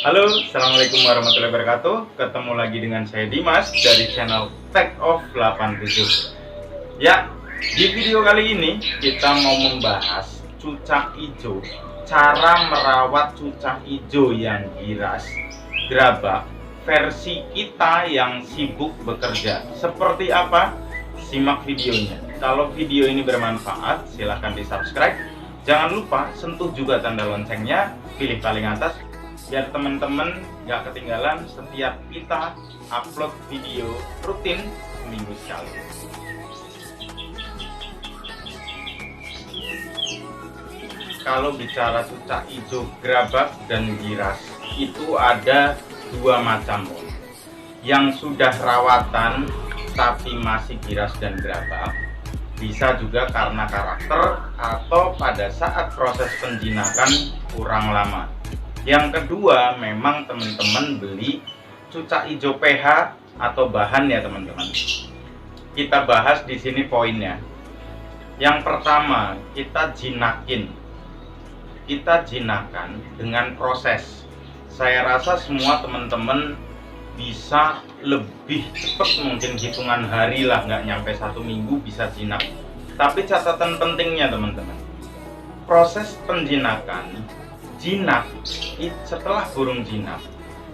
Halo, assalamualaikum warahmatullahi wabarakatuh. Ketemu lagi dengan saya Dimas dari channel Tech of 87. Ya, di video kali ini kita mau membahas cucak hijau, cara merawat cucak hijau yang giras, gerabak, versi kita yang sibuk bekerja. Seperti apa? Simak videonya. Kalau video ini bermanfaat, silahkan di subscribe. Jangan lupa sentuh juga tanda loncengnya, pilih paling atas biar teman-teman gak ketinggalan setiap kita upload video rutin seminggu sekali. Kalau bicara cucak hijau, gerabak, dan giras, itu ada dua macam. Yang sudah rawatan tapi masih giras dan gerabak, bisa juga karena karakter atau pada saat proses penjinakan kurang lama. Yang kedua, memang teman-teman beli cucak hijau PH atau bahan ya teman-teman. Kita bahas di sini poinnya. Yang pertama, kita jinakin. Kita jinakan dengan proses. Saya rasa semua teman-teman bisa lebih cepat, mungkin hitungan hari lah, nggak nyampe 1 minggu bisa jinak. Tapi catatan pentingnya teman-teman, proses penjinakan, jinak setelah burung jinak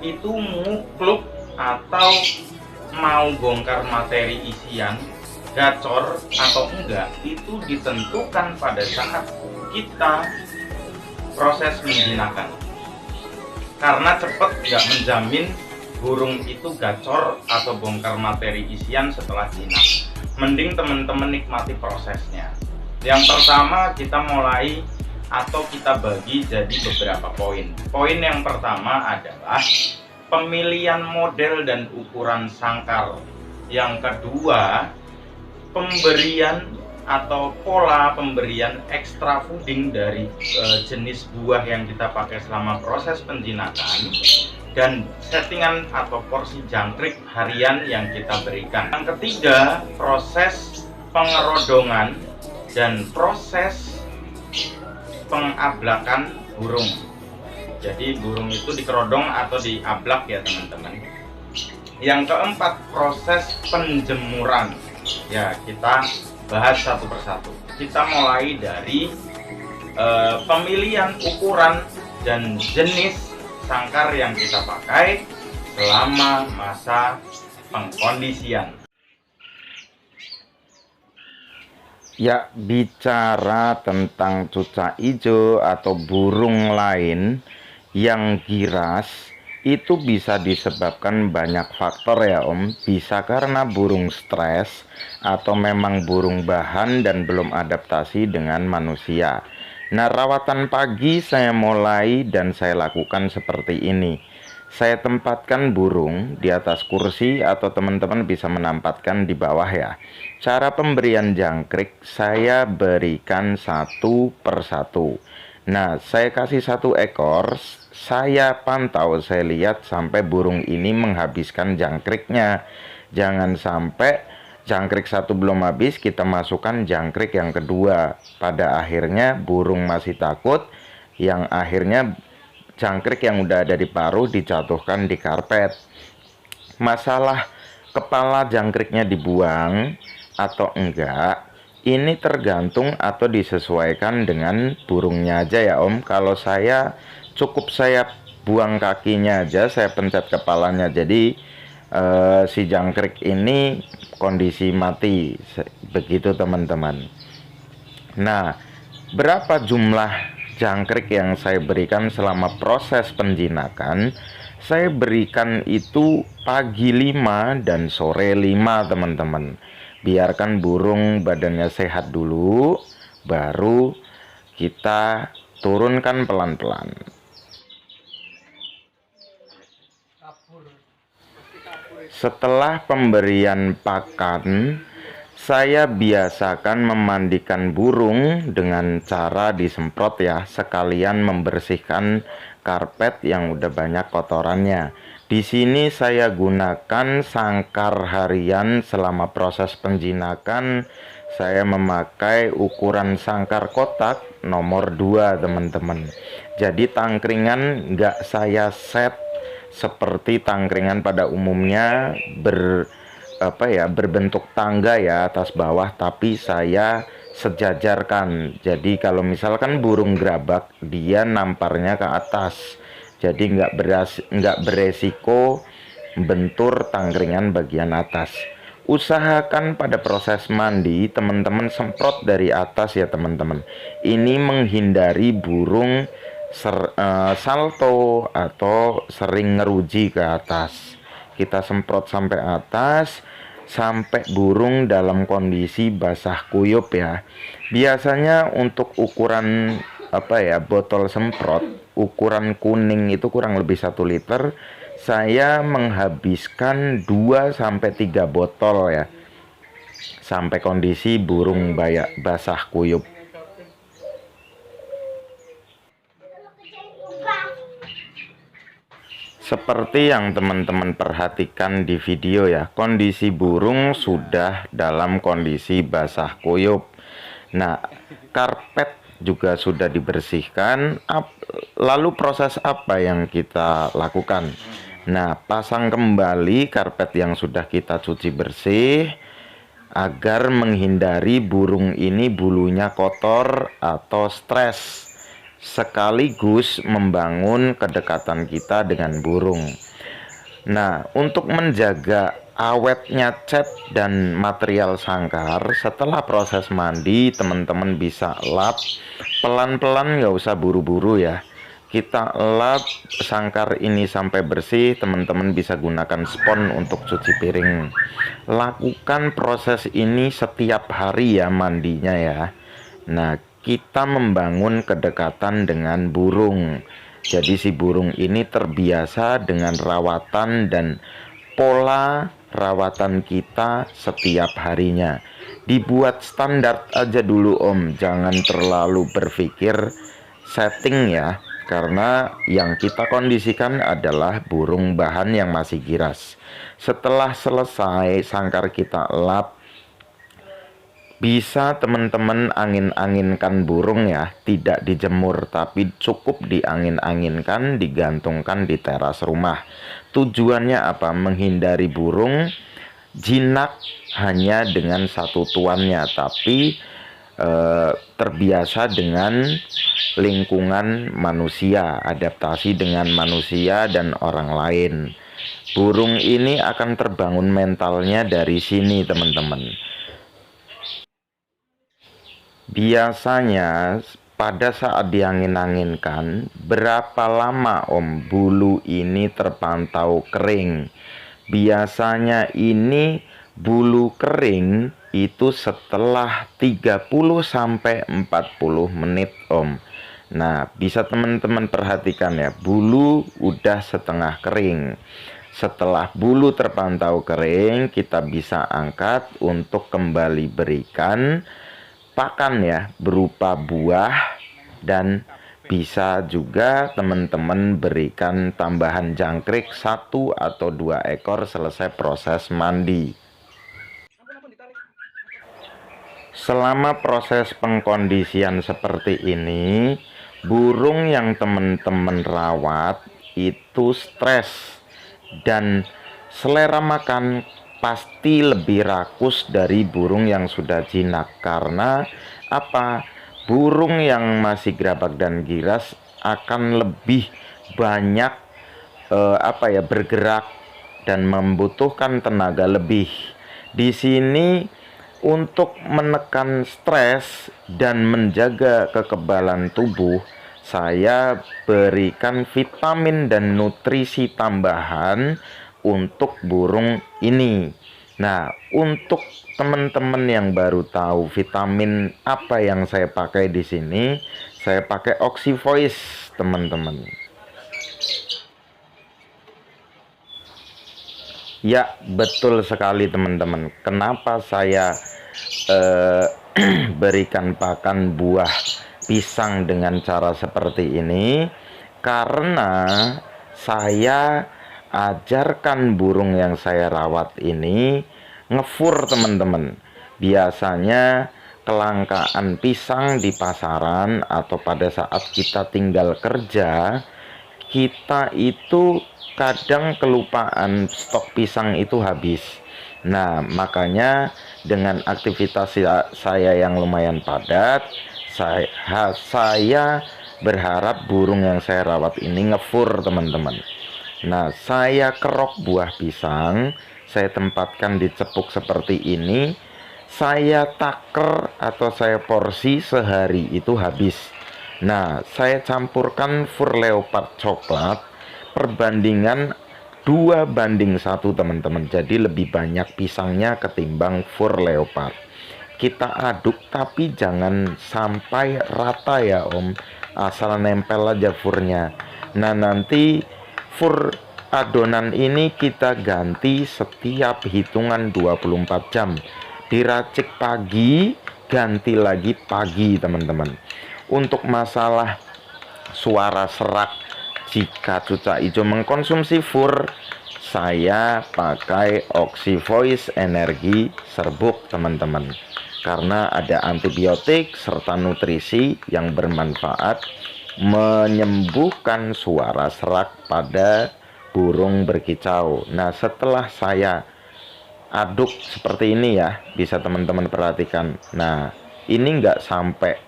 itu mukluk atau mau bongkar materi isian, gacor atau enggak, itu ditentukan pada saat kita proses menjinakan. Karena cepat nggak menjamin burung itu gacor atau bongkar materi isian setelah jinak. Mending teman-teman nikmati prosesnya. Yang pertama, kita mulai atau kita bagi jadi beberapa poin. Poin yang pertama adalah pemilihan model dan ukuran sangkar. Yang kedua, pemberian atau pola pemberian extra fooding dari jenis buah yang kita pakai selama proses penjinakan, dan settingan atau porsi jangkrik harian yang kita berikan. Yang ketiga, proses pengerodongan dan proses pengablakan burung. Jadi burung itu dikerodong atau diablak ya teman-teman. Yang keempat, proses penjemuran. Ya, kita bahas satu persatu. Kita mulai dari pemilihan ukuran dan jenis sangkar yang kita pakai selama masa pengkondisian. Ya, bicara tentang cucak hijau atau burung lain yang giras, itu bisa disebabkan banyak faktor ya Om. Bisa karena burung stres atau memang burung bahan dan belum adaptasi dengan manusia. Nah, rawatan pagi saya mulai dan saya lakukan seperti ini. Saya tempatkan burung di atas kursi atau teman-teman bisa menempatkan di bawah ya. Cara pemberian jangkrik saya berikan satu persatu. Nah, saya kasih 1 ekor, saya pantau, saya lihat sampai burung ini menghabiskan jangkriknya. Jangan sampai jangkrik satu belum habis, kita masukkan jangkrik yang kedua. Pada akhirnya burung masih takut, yang akhirnya jangkrik yang udah ada di paruh dijatuhkan di karpet. Masalah kepala jangkriknya dibuang atau enggak, ini tergantung atau disesuaikan dengan burungnya aja ya Om. Kalau saya cukup saya buang kakinya aja, saya pencet kepalanya, jadi si jangkrik ini kondisi mati. Begitu teman-teman. Nah, berapa jumlah jangkrik yang saya berikan selama proses penjinakan? Saya berikan itu pagi 5 dan sore 5 teman-teman. Biarkan burung badannya sehat dulu, baru kita turunkan pelan-pelan. Setelah pemberian pakan, saya biasakan memandikan burung dengan cara disemprot ya, sekalian membersihkan karpet yang udah banyak kotorannya. Di sini saya gunakan sangkar harian selama proses penjinakan saya memakai ukuran sangkar kotak nomor 2 teman-teman. Jadi tangkringan nggak saya set seperti tangkringan pada umumnya berbentuk tangga ya, atas bawah, tapi saya sejajarkan. Jadi kalau misalkan burung gerabak, dia namparnya ke atas, jadi nggak beresiko bentur tangkringan bagian atas. Usahakan pada proses mandi teman-teman semprot dari atas ya teman-teman. Ini menghindari burung salto atau sering ngeruji ke atas. Kita semprot sampai atas, sampai burung dalam kondisi basah kuyup ya. Biasanya untuk ukuran botol semprot ukuran kuning itu kurang lebih 1 liter, saya menghabiskan 2-3 botol ya, sampai kondisi burung basah kuyup. Seperti yang teman-teman perhatikan di video ya, kondisi burung sudah dalam kondisi basah kuyup. Nah, karpet juga sudah dibersihkan. Lalu proses apa yang kita lakukan? Nah, pasang kembali karpet yang sudah kita cuci bersih agar menghindari burung ini bulunya kotor atau stres, sekaligus membangun kedekatan kita dengan burung. Nah, untuk menjaga awetnya cat dan material sangkar, setelah proses mandi teman-teman bisa lap pelan-pelan, nggak usah buru-buru ya. Kita lap sangkar ini sampai bersih. Teman-teman bisa gunakan spons untuk cuci piring. Lakukan proses ini setiap hari ya mandinya ya. Nah, kita membangun kedekatan dengan burung. Jadi si burung ini terbiasa dengan rawatan dan pola rawatan kita setiap harinya. Dibuat standar aja dulu Om, jangan terlalu berpikir setting ya, karena yang kita kondisikan adalah burung bahan yang masih giras. Setelah selesai sangkar kita lap, bisa teman-teman angin-anginkan burung ya, tidak dijemur tapi cukup diangin-anginkan, digantungkan di teras rumah. Tujuannya apa? Menghindari burung jinak hanya dengan satu tuannya, tapi terbiasa dengan lingkungan manusia, adaptasi dengan manusia dan orang lain. Burung ini akan terbangun mentalnya dari sini teman-teman. Biasanya pada saat diangin-anginkan, berapa lama Om bulu ini terpantau kering? Biasanya ini bulu kering itu setelah 30-40 menit Om. Nah, bisa teman-teman perhatikan ya, bulu udah setengah kering. Setelah bulu terpantau kering, kita bisa angkat untuk kembali berikan pakan ya, berupa buah, dan bisa juga teman-teman berikan tambahan jangkrik 1 atau 2 ekor selesai proses mandi. Selama proses pengkondisian seperti ini, burung yang teman-teman rawat itu stres dan selera makan pasti lebih rakus dari burung yang sudah jinak. Karena apa? Burung yang masih gerabak dan giras akan lebih banyak bergerak dan membutuhkan tenaga lebih. Di sini untuk menekan stres dan menjaga kekebalan tubuh, saya berikan vitamin dan nutrisi tambahan untuk burung ini. Nah, untuk teman-teman yang baru tahu vitamin apa yang saya pakai di sini, saya pakai Oxyvoice, teman-teman. Ya, betul sekali teman-teman. Kenapa saya berikan pakan buah pisang dengan cara seperti ini? Karena saya ajarkan burung yang saya rawat ini ngefur teman-teman. biasanya kelangkaan pisang di pasaran atau pada saat kita tinggal kerja, kita itu kadang kelupaan stok pisang itu habis. Nah, makanya dengan aktivitas saya yang lumayan padat, saya berharap burung yang saya rawat ini ngefur, teman-teman. Nah, saya kerok buah pisang, saya tempatkan di cepuk seperti ini, saya taker atau saya porsi sehari itu habis. Nah, saya campurkan fur leopard coklat, perbandingan 2:1, teman-teman. Jadi lebih banyak pisangnya ketimbang fur leopard. Kita aduk tapi jangan sampai rata ya Om, asal nempel aja furnya. Nah, nanti fur adonan ini kita ganti setiap hitungan 24 jam. Diracik pagi, ganti lagi pagi, teman-teman. Untuk masalah suara serak, jika cucak hijau mengkonsumsi fur, saya pakai Oxy Voice Energi serbuk, teman-teman, karena ada antibiotik serta nutrisi yang bermanfaat menyembuhkan suara serak pada burung berkicau. Nah, setelah saya aduk seperti ini ya, bisa teman-teman perhatikan. Nah, ini enggak sampai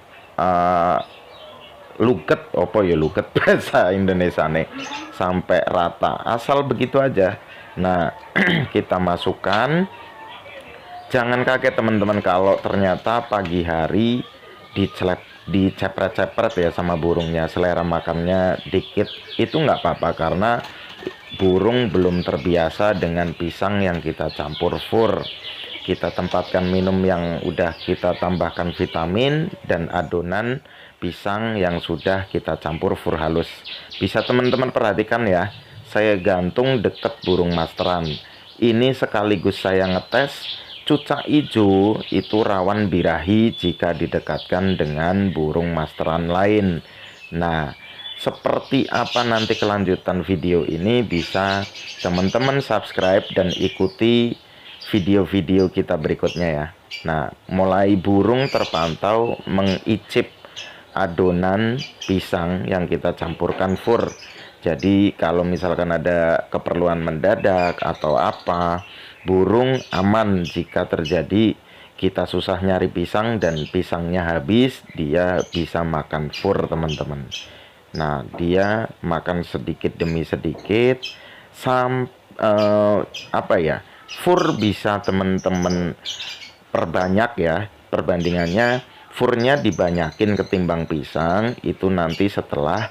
luget, opo ya luget bahasa Indonesia nih, sampai rata, asal begitu aja. Nah, kita masukkan. Jangan kaget teman-teman kalau ternyata pagi hari dicepret-cepret ya sama burungnya, selera makannya dikit, itu nggak apa-apa karena burung belum terbiasa dengan pisang yang kita campur fur. Kita tempatkan minum yang udah kita tambahkan vitamin dan adonan pisang yang sudah kita campur fur halus. Bisa teman-teman perhatikan ya, saya gantung deket burung masteran. Ini sekaligus saya ngetes cucak hijau itu rawan birahi jika didekatkan dengan burung masteran lain. Nah, seperti apa nanti kelanjutan video ini, bisa teman-teman subscribe dan ikuti video-video kita berikutnya ya. Nah, mulai burung terpantau mengicip adonan pisang yang kita campurkan fur. Jadi kalau misalkan ada keperluan mendadak atau apa, burung aman jika terjadi kita susah nyari pisang dan pisangnya habis, dia bisa makan fur, teman-teman. Nah, dia makan sedikit demi sedikit fur bisa teman-teman perbanyak ya. Perbandingannya furnya dibanyakin ketimbang pisang itu nanti setelah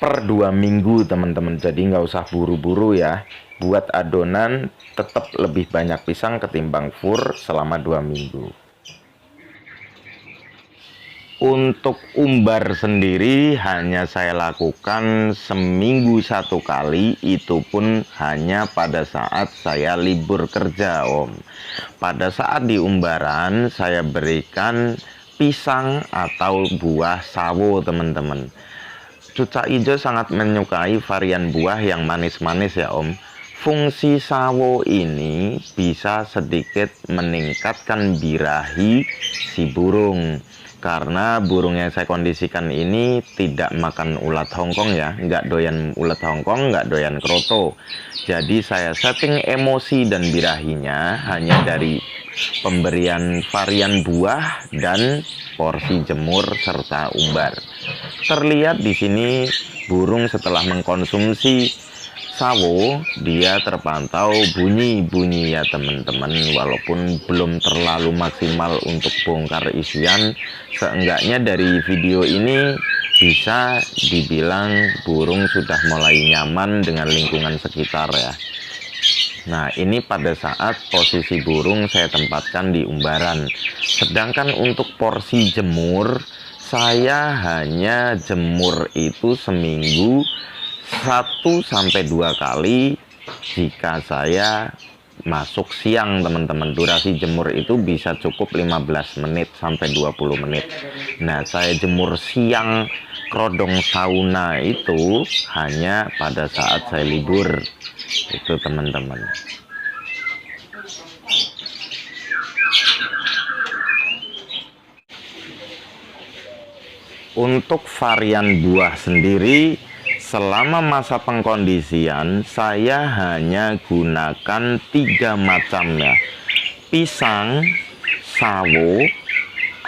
per 2 minggu, teman-teman. Jadi nggak usah buru-buru ya. Buat adonan tetap lebih banyak pisang ketimbang fur selama 2 minggu. Untuk umbar sendiri hanya saya lakukan seminggu 1 kali, itu pun hanya pada saat saya libur kerja Om. Pada saat di umbaran saya berikan pisang atau buah sawo, teman-teman. Cucak hijau sangat menyukai varian buah yang manis-manis ya Om. Fungsi sawo ini bisa sedikit meningkatkan birahi si burung. Karena burung yang saya kondisikan ini tidak makan ulat Hongkong ya, nggak doyan ulat Hongkong, nggak doyan kroto. Jadi saya setting emosi dan birahinya hanya dari pemberian varian buah dan porsi jemur serta umbar. Terlihat di sini burung setelah mengkonsumsi sawo, dia terpantau bunyi-bunyi ya teman-teman. Walaupun belum terlalu maksimal untuk bongkar isian, seenggaknya dari video ini bisa dibilang burung sudah mulai nyaman dengan lingkungan sekitar ya. Nah, ini pada saat posisi burung saya tempatkan di umbaran. Sedangkan untuk porsi jemur, saya hanya jemur itu seminggu 1-2 kali jika saya masuk siang, teman-teman. Durasi jemur itu bisa cukup 15 menit sampai 20 menit. Nah, saya jemur siang kerodong sauna itu hanya pada saat saya libur. Itu teman-teman. Untuk varian buah sendiri, selama masa pengkondisian saya hanya gunakan 3 macam ya. Pisang, sawo,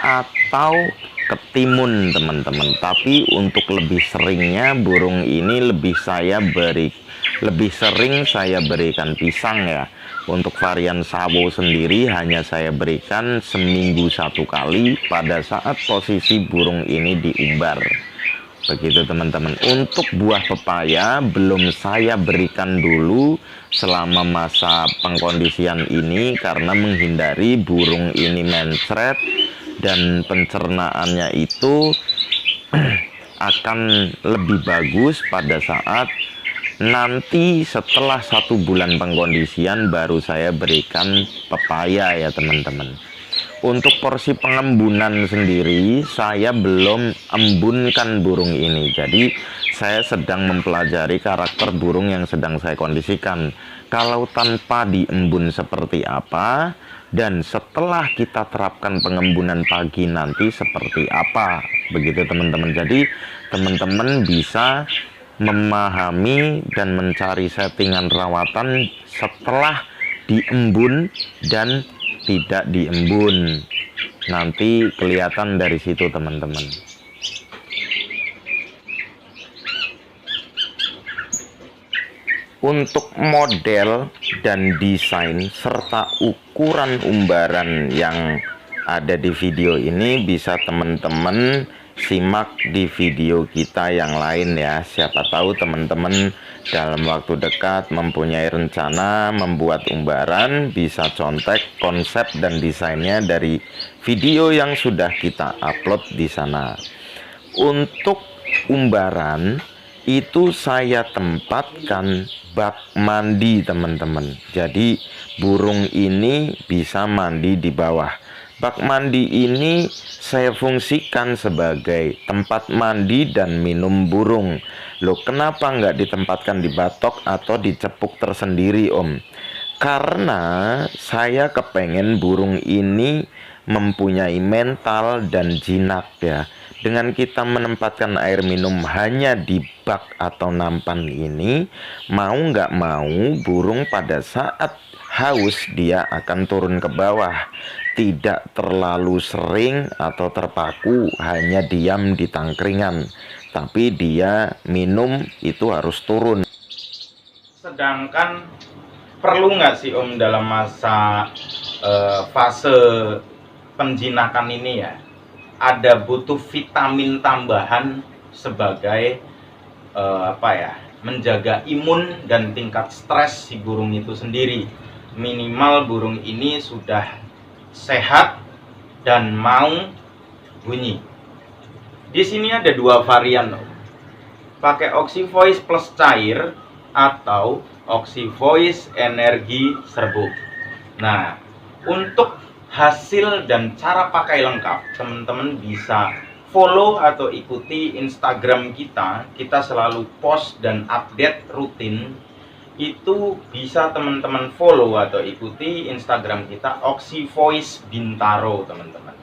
atau ketimun teman-teman. Tapi untuk lebih seringnya burung ini lebih sering saya berikan pisang ya. Untuk varian sawo sendiri hanya saya berikan seminggu 1 kali pada saat posisi burung ini diumbar. Begitu teman-teman. Untuk buah pepaya belum saya berikan dulu selama masa pengkondisian ini karena menghindari burung ini mencret dan pencernaannya itu akan lebih bagus pada saat nanti setelah 1 bulan pengkondisian baru saya berikan pepaya ya teman-teman. Untuk porsi pengembunan sendiri saya belum embunkan burung ini. Jadi saya sedang mempelajari karakter burung yang sedang saya kondisikan. Kalau tanpa diembun seperti apa, dan setelah kita terapkan pengembunan pagi nanti seperti apa. Begitu teman-teman. Jadi teman-teman bisa memahami dan mencari settingan rawatan setelah diembun dan tidak diembun. Nanti kelihatan dari situ teman-teman. Untuk model dan desain serta ukuran umbaran yang ada di video ini bisa teman-teman simak di video kita yang lain ya. Siapa tahu teman-teman dalam waktu dekat mempunyai rencana membuat umbaran, bisa contek konsep dan desainnya dari video yang sudah kita upload di sana. Untuk umbaran itu saya tempatkan bak mandi teman-teman. Jadi burung ini bisa mandi di bawah. Bak mandi ini saya fungsikan sebagai tempat mandi dan minum burung. Loh, kenapa nggak ditempatkan di batok atau di cepuk tersendiri Om? Karena saya kepengen burung ini mempunyai mental dan jinak ya. Dengan kita menempatkan air minum hanya di bak atau nampan ini, mau nggak mau burung pada saat haus dia akan turun ke bawah. Tidak terlalu sering atau terpaku hanya diam di tangkringan, tapi dia minum itu harus turun. Sedangkan perlu nggak sih Om dalam masa fase penjinakan ini ya, ada butuh vitamin tambahan sebagai menjaga imun dan tingkat stres si burung itu sendiri. Minimal burung ini sudah sehat dan mau bunyi. Di sini ada 2 varian loh. Pakai Oxyvoice plus cair atau Oxyvoice energi serbuk. Nah, untuk hasil dan cara pakai lengkap, teman-teman bisa follow atau ikuti Instagram kita. Kita selalu post dan update rutin. Itu bisa teman-teman follow atau ikuti Instagram kita Oxyvoice Bintaro teman-teman.